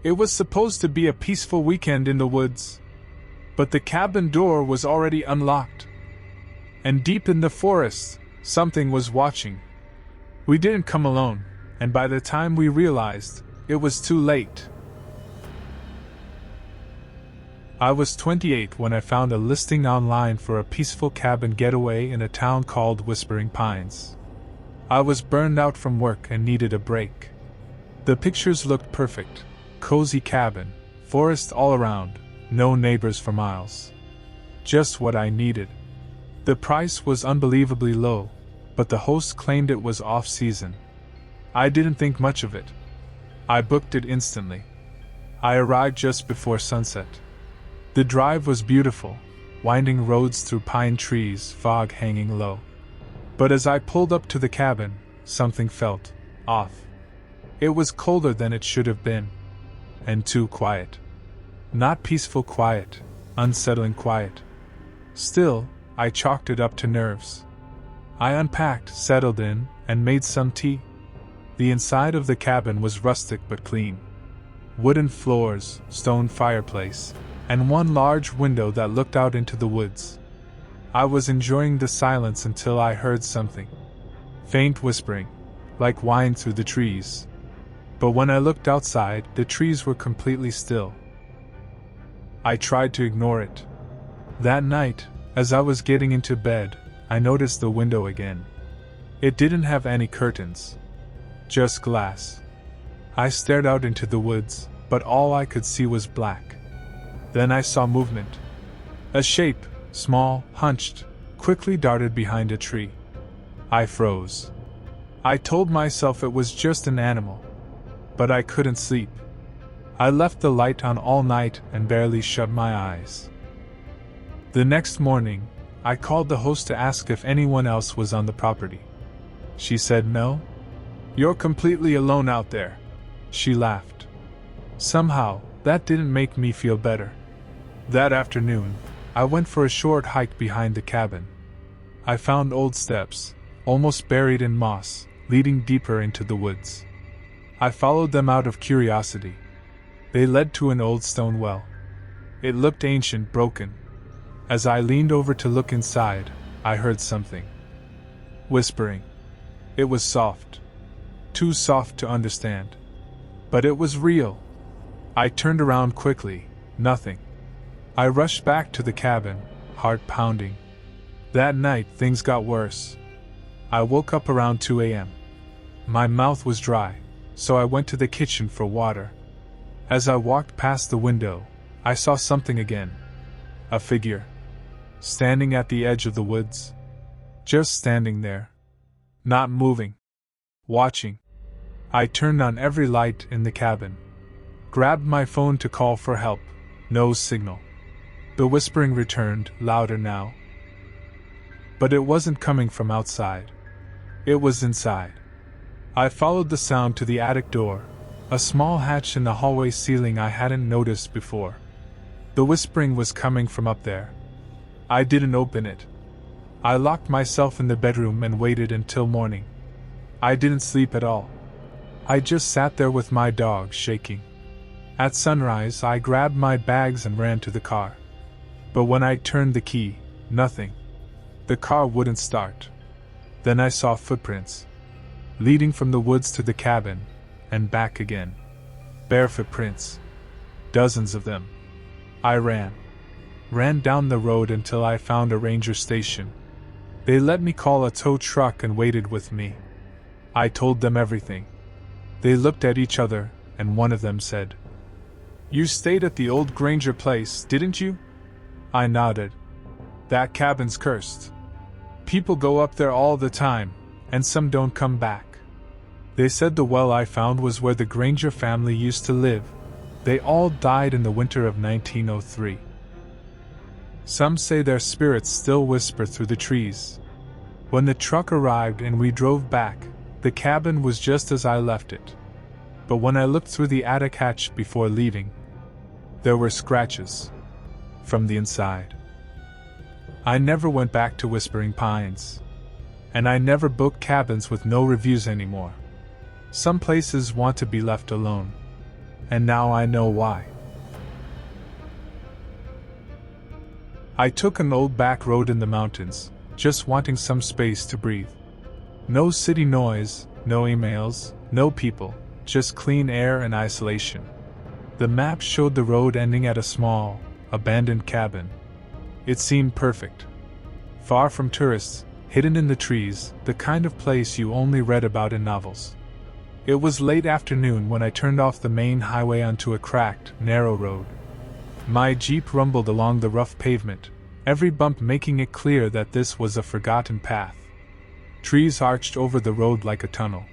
It was supposed to be a peaceful weekend in the woods, but the cabin door was already unlocked. And deep in the forest, something was watching. We didn't come alone, and by the time we realized, it was too late. I was 28 when I found a listing online for a peaceful cabin getaway in a town called Whispering Pines. I was burned out from work and needed a break. The pictures looked perfect. Cozy cabin, forest all around, no neighbors for miles. Just what I needed. The price was unbelievably low, but the host claimed it was off-season. I didn't think much of it. I booked it instantly. I arrived just before sunset. The drive was beautiful, winding roads through pine trees, fog hanging low. But as I pulled up to the cabin, something felt off. It was colder than it should have been, and too quiet. Not peaceful quiet, unsettling quiet. Still, I chalked it up to nerves. I unpacked, settled in, and made some tea. The inside of the cabin was rustic but clean. Wooden floors, stone fireplace, and one large window that looked out into the woods. I was enjoying the silence until I heard something. Faint whispering, like whine through the trees. But when I looked outside, the trees were completely still. I tried to ignore it. That night, as I was getting into bed, I noticed the window again. It didn't have any curtains. Just glass. I stared out into the woods, but all I could see was black. Then I saw movement. A shape, small, hunched, quickly darted behind a tree. I froze. I told myself it was just an animal. But I couldn't sleep. I left the light on all night and barely shut my eyes. The next morning, I called the host to ask if anyone else was on the property. She said no. "You're completely alone out there," she laughed. Somehow, that didn't make me feel better. That afternoon, I went for a short hike behind the cabin. I found old steps, almost buried in moss, leading deeper into the woods. I followed them out of curiosity. They led to an old stone well. It looked ancient, broken. As I leaned over to look inside, I heard something. Whispering. It was soft. Too soft to understand. But it was real. I turned around quickly. Nothing. I rushed back to the cabin, heart pounding. That night, things got worse. I woke up around 2 a.m. My mouth was dry, so I went to the kitchen for water. As I walked past the window, I saw something again. A figure. Standing at the edge of the woods. Just standing there. Not moving. Watching. I turned on every light in the cabin. Grabbed my phone to call for help. No signal. The whispering returned, louder now. But it wasn't coming from outside. It was inside. I followed the sound to the attic door, a small hatch in the hallway ceiling I hadn't noticed before. The whispering was coming from up there. I didn't open it. I locked myself in the bedroom and waited until morning. I didn't sleep at all. I just sat there with my dog shaking. At sunrise, I grabbed my bags and ran to the car. But when I turned the key, nothing. The car wouldn't start. Then I saw footprints, leading from the woods to the cabin, and back again. Bare footprints. Dozens of them. I ran down the road until I found a ranger station. They let me call a tow truck and waited with me. I told them everything. They looked at each other, and one of them said, "You stayed at the old Granger place, didn't you?" I nodded. "That cabin's cursed. People go up there all the time, and some don't come back." They said the well I found was where the Granger family used to live. They all died in the winter of 1903. Some say their spirits still whisper through the trees. When the truck arrived and we drove back, the cabin was just as I left it. But when I looked through the attic hatch before leaving, there were scratches from the inside. I never went back to Whispering Pines. And I never book cabins with no reviews anymore. Some places want to be left alone. and now I know why. I took an old back road in the mountains, just wanting some space to breathe. No city noise, no emails, no people, just clean air and isolation. The map showed the road ending at a small, abandoned cabin. It seemed perfect. Far from tourists, hidden in the trees, the kind of place you only read about in novels. It was late afternoon when I turned off the main highway onto a cracked, narrow road. My Jeep rumbled along the rough pavement, every bump making it clear that this was a forgotten path. Trees arched over the road like a tunnel.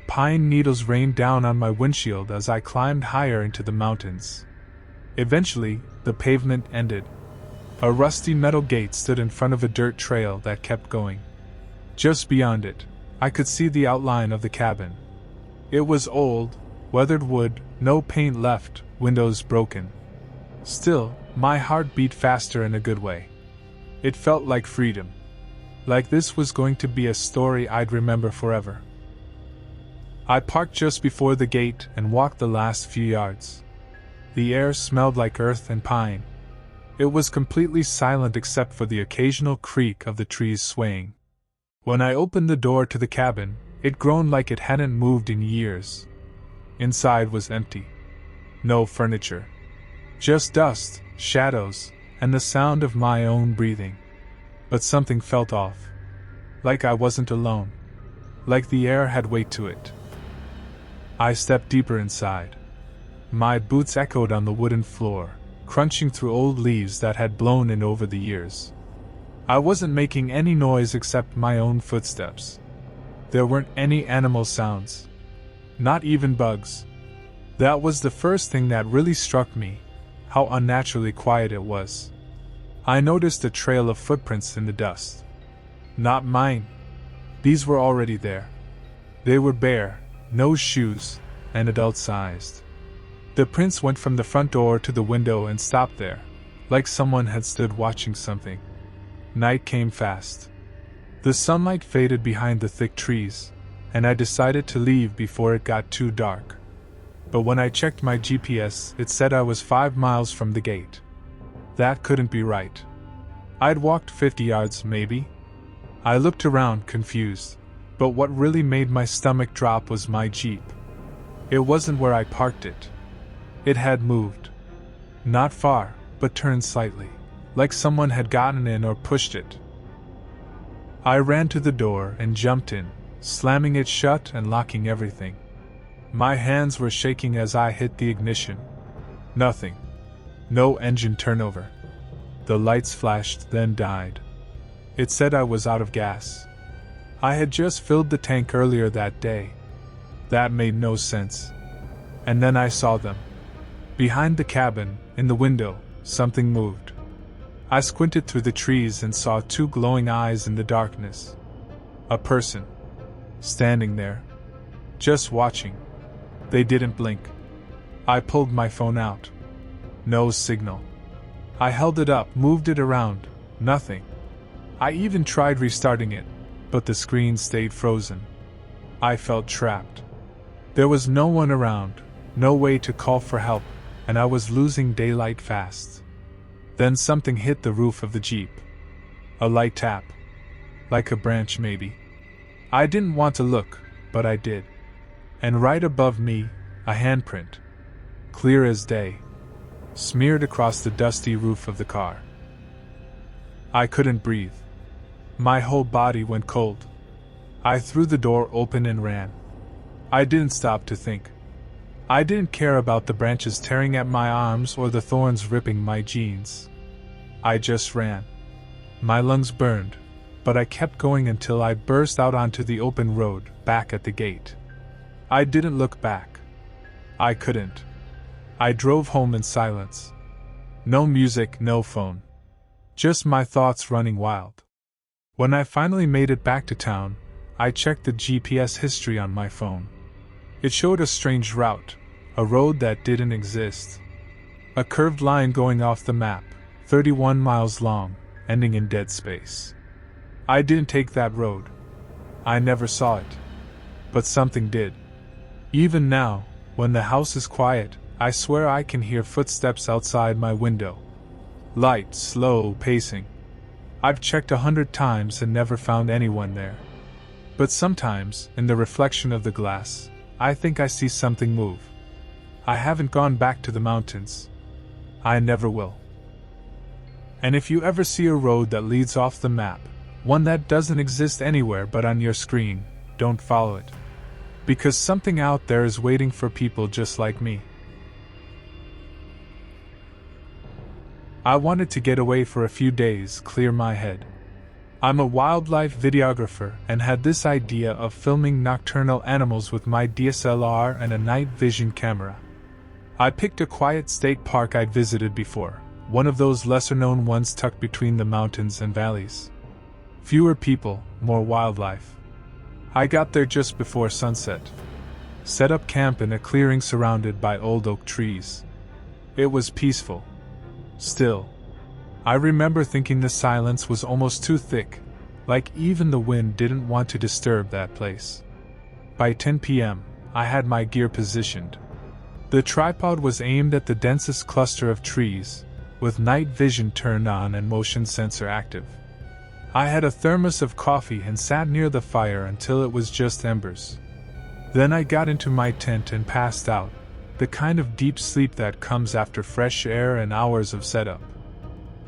Pine needles rained down on my windshield as I climbed higher into the mountains. Eventually, the pavement ended. A rusty metal gate stood in front of a dirt trail that kept going. Just beyond it, I could see the outline of the cabin. It was old, weathered wood, no paint left, windows broken. Still, my heart beat faster in a good way. It felt like freedom. Like this was going to be a story I'd remember forever. I parked just before the gate and walked the last few yards. The air smelled like earth and pine. It was completely silent except for the occasional creak of the trees swaying. When I opened the door to the cabin, it groaned like it hadn't moved in years. Inside was empty. No furniture. Just dust, shadows, and the sound of my own breathing. But something felt off. Like I wasn't alone. Like the air had weight to it. I stepped deeper inside. My boots echoed on the wooden floor, crunching through old leaves that had blown in over the years. I wasn't making any noise except my own footsteps. There weren't any animal sounds. Not even bugs. That was the first thing that really struck me, how unnaturally quiet it was. I noticed a trail of footprints in the dust. Not mine. These were already there. They were bare, no shoes, and adult-sized. The prints went from the front door to the window and stopped there, like someone had stood watching something. Night came fast. The sunlight faded behind the thick trees, and I decided to leave before it got too dark. But when I checked my GPS, it said I was 5 miles from the gate. That couldn't be right. I'd walked 50 yards, maybe. I looked around, confused, but what really made my stomach drop was my Jeep. It wasn't where I parked it. It had moved. Not far, but turned slightly, like someone had gotten in or pushed it. I ran to the door and jumped in, slamming it shut and locking everything. My hands were shaking as I hit the ignition. Nothing. No engine turnover. The lights flashed, then died. It said I was out of gas. I had just filled the tank earlier that day. That made no sense. And then I saw them. Behind the cabin, in the window, something moved. I squinted through the trees and saw 2 glowing eyes in the darkness. A person. Standing there. Just watching. They didn't blink. I pulled my phone out. No signal. I held it up, moved it around. Nothing. I even tried restarting it, but the screen stayed frozen. I felt trapped. There was no one around, no way to call for help, and I was losing daylight fast. Then something hit the roof of the Jeep. A light tap. Like a branch, maybe. I didn't want to look, but I did. And right above me, a handprint. Clear as day. Smeared across the dusty roof of the car. I couldn't breathe. My whole body went cold. I threw the door open and ran. I didn't stop to think. I didn't care about the branches tearing at my arms or the thorns ripping my jeans. I just ran. My lungs burned, but I kept going until I burst out onto the open road, back at the gate. I didn't look back. I couldn't. I drove home in silence. No music, no phone. Just my thoughts running wild. When I finally made it back to town, I checked the GPS history on my phone. It showed a strange route, a road that didn't exist. A curved line going off the map, 31 miles long, ending in dead space. I didn't take that road. I never saw it. But something did. Even now, when the house is quiet, I swear I can hear footsteps outside my window. Light, slow pacing. I've checked 100 times and never found anyone there. But sometimes, in the reflection of the glass, I think I see something move. I haven't gone back to the mountains. I never will. And if you ever see a road that leads off the map, one that doesn't exist anywhere but on your screen, don't follow it. Because something out there is waiting for people just like me. I wanted to get away for a few days, clear my head. I'm a wildlife videographer and had this idea of filming nocturnal animals with my DSLR and a night vision camera. I picked a quiet state park I'd visited before, one of those lesser-known ones tucked between the mountains and valleys. Fewer people, more wildlife. I got there just before sunset. Set up camp in a clearing surrounded by old oak trees. It was peaceful. Still, I remember thinking the silence was almost too thick, like even the wind didn't want to disturb that place. By 10 p.m., I had my gear positioned. The tripod was aimed at the densest cluster of trees, with night vision turned on and motion sensor active. I had a thermos of coffee and sat near the fire until it was just embers. Then I got into my tent and passed out, the kind of deep sleep that comes after fresh air and hours of setup.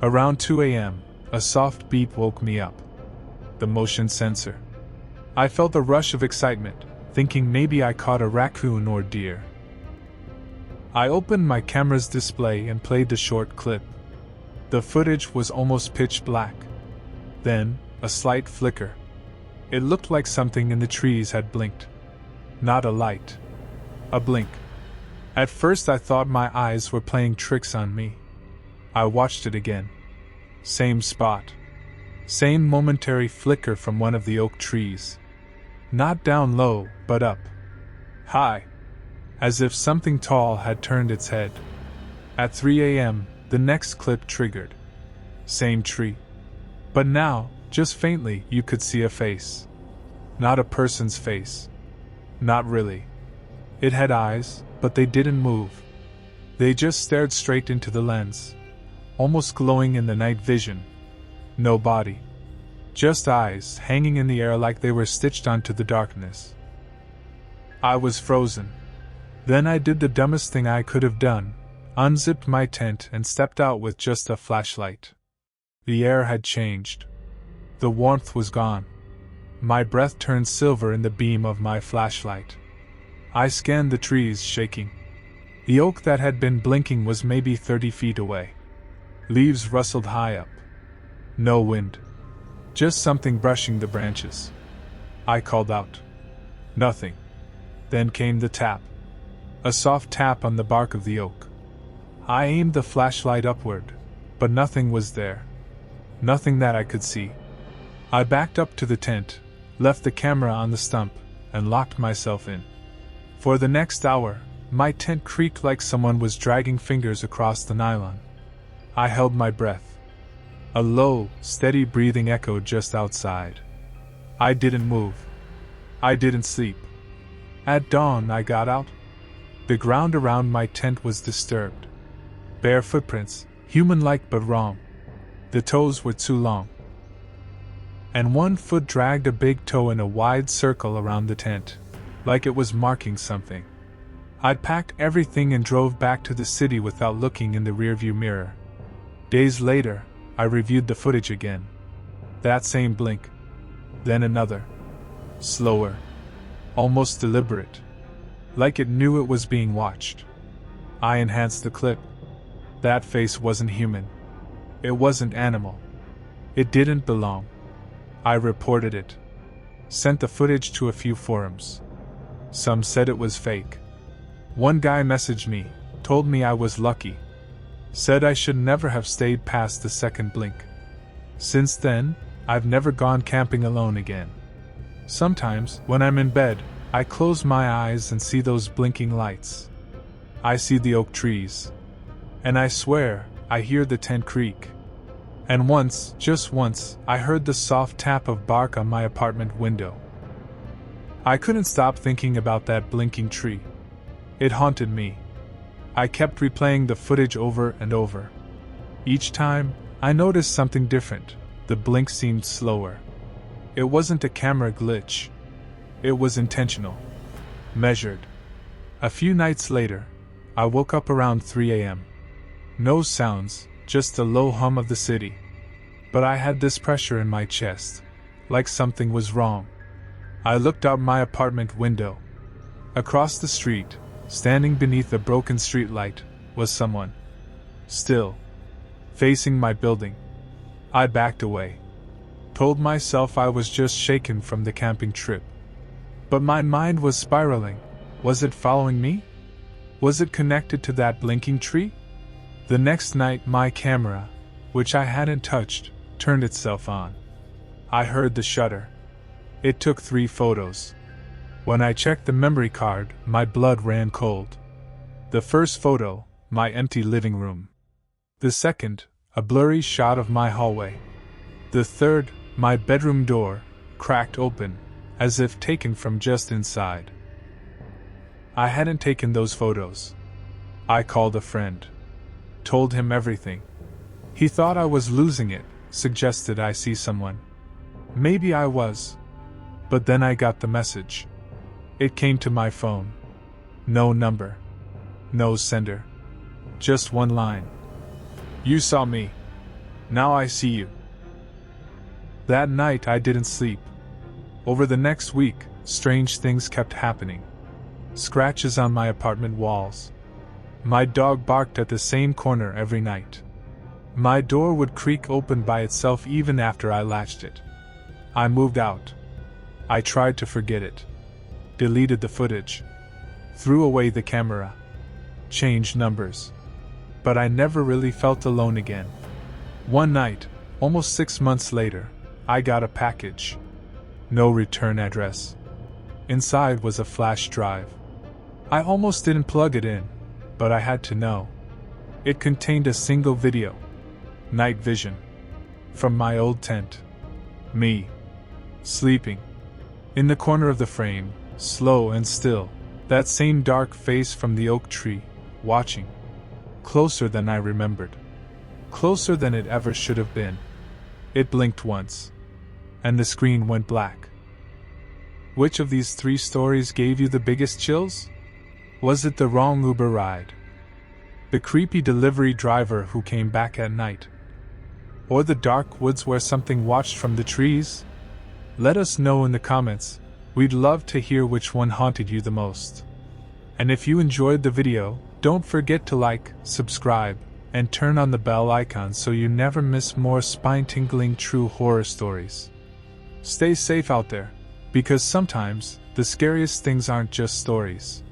Around 2 a.m., a soft beep woke me up. The motion sensor. I felt a rush of excitement, thinking maybe I caught a raccoon or deer. I opened my camera's display and played the short clip. The footage was almost pitch black. Then, a slight flicker. It looked like something in the trees had blinked. Not a light. A blink. At first I thought my eyes were playing tricks on me. I watched it again. Same spot. Same momentary flicker from one of the oak trees. Not down low, but up. High. As if something tall had turned its head. At 3 a.m., the next clip triggered. Same tree. But now, just faintly, you could see a face. Not a person's face. Not really. It had eyes, but they didn't move. They just stared straight into the lens, almost glowing in the night vision. No body. Just eyes hanging in the air like they were stitched onto the darkness. I was frozen. Then I did the dumbest thing I could have done, unzipped my tent and stepped out with just a flashlight. The air had changed. The warmth was gone. My breath turned silver in the beam of my flashlight. I scanned the trees, shaking. The oak that had been blinking was maybe 30 feet away. Leaves rustled high up. No wind. Just something brushing the branches. I called out. Nothing. Then came the tap. A soft tap on the bark of the oak. I aimed the flashlight upward, but nothing was there. Nothing that I could see. I backed up to the tent, left the camera on the stump, and locked myself in. For the next hour, my tent creaked like someone was dragging fingers across the nylon. I held my breath. A low, steady breathing echoed just outside. I didn't move. I didn't sleep. At dawn, I got out. The ground around my tent was disturbed. Bare footprints, human-like but wrong. The toes were too long. And one foot dragged a big toe in a wide circle around the tent, like it was marking something. I'd packed everything and drove back to the city without looking in the rearview mirror. Days later, I reviewed the footage again. That same blink. Then another. Slower. Almost deliberate. Like it knew it was being watched. I enhanced the clip. That face wasn't human. It wasn't animal. It didn't belong. I reported it. Sent the footage to a few forums. Some said it was fake. One guy messaged me, told me I was lucky. Said I should never have stayed past the second blink. Since then, I've never gone camping alone again. Sometimes, when I'm in bed, I close my eyes and see those blinking lights. I see the oak trees. And I swear, I hear the tent creak. And once, just once, I heard the soft tap of bark on my apartment window. I couldn't stop thinking about that blinking tree. It haunted me. I kept replaying the footage over and over. Each time, I noticed something different. The blink seemed slower. It wasn't a camera glitch. It was intentional. Measured. A few nights later, I woke up around 3 a.m. No sounds, just the low hum of the city. But I had this pressure in my chest, like something was wrong. I looked out my apartment window. Across the street, standing beneath a broken streetlight, was someone. Still. Facing my building. I backed away. Told myself I was just shaken from the camping trip. But my mind was spiraling. Was it following me? Was it connected to that blinking tree? The next night my camera, which I hadn't touched, turned itself on. I heard the shutter. It took 3 photos. When I checked the memory card, my blood ran cold. The first photo, my empty living room. The second, a blurry shot of my hallway. The third, my bedroom door, cracked open, as if taken from just inside. I hadn't taken those photos. I called a friend. Told him everything. He thought I was losing it, suggested I see someone. Maybe I was. But then I got the message. It came to my phone. No number. No sender. Just one line. You saw me. Now I see you. That night I didn't sleep. Over the next week, strange things kept happening. Scratches on my apartment walls. My dog barked at the same corner every night. My door would creak open by itself even after I latched it. I moved out. I tried to forget it. Deleted the footage. Threw away the camera. Changed numbers. But I never really felt alone again. One night, almost 6 months later, I got a package. No return address. Inside was a flash drive. I almost didn't plug it in, but I had to know. It contained a single video. Night vision. From my old tent. Me. Sleeping. In the corner of the frame, slow and still, that same dark face from the oak tree, watching. Closer than I remembered. Closer than it ever should have been. It blinked once. And the screen went black. Which of these 3 stories gave you the biggest chills? Was it the wrong Uber ride? The creepy delivery driver who came back at night? Or the dark woods where something watched from the trees? Let us know in the comments. We'd love to hear which one haunted you the most. And if you enjoyed the video, don't forget to like, subscribe, and turn on the bell icon so you never miss more spine-tingling true horror stories. Stay safe out there, because sometimes the scariest things aren't just stories.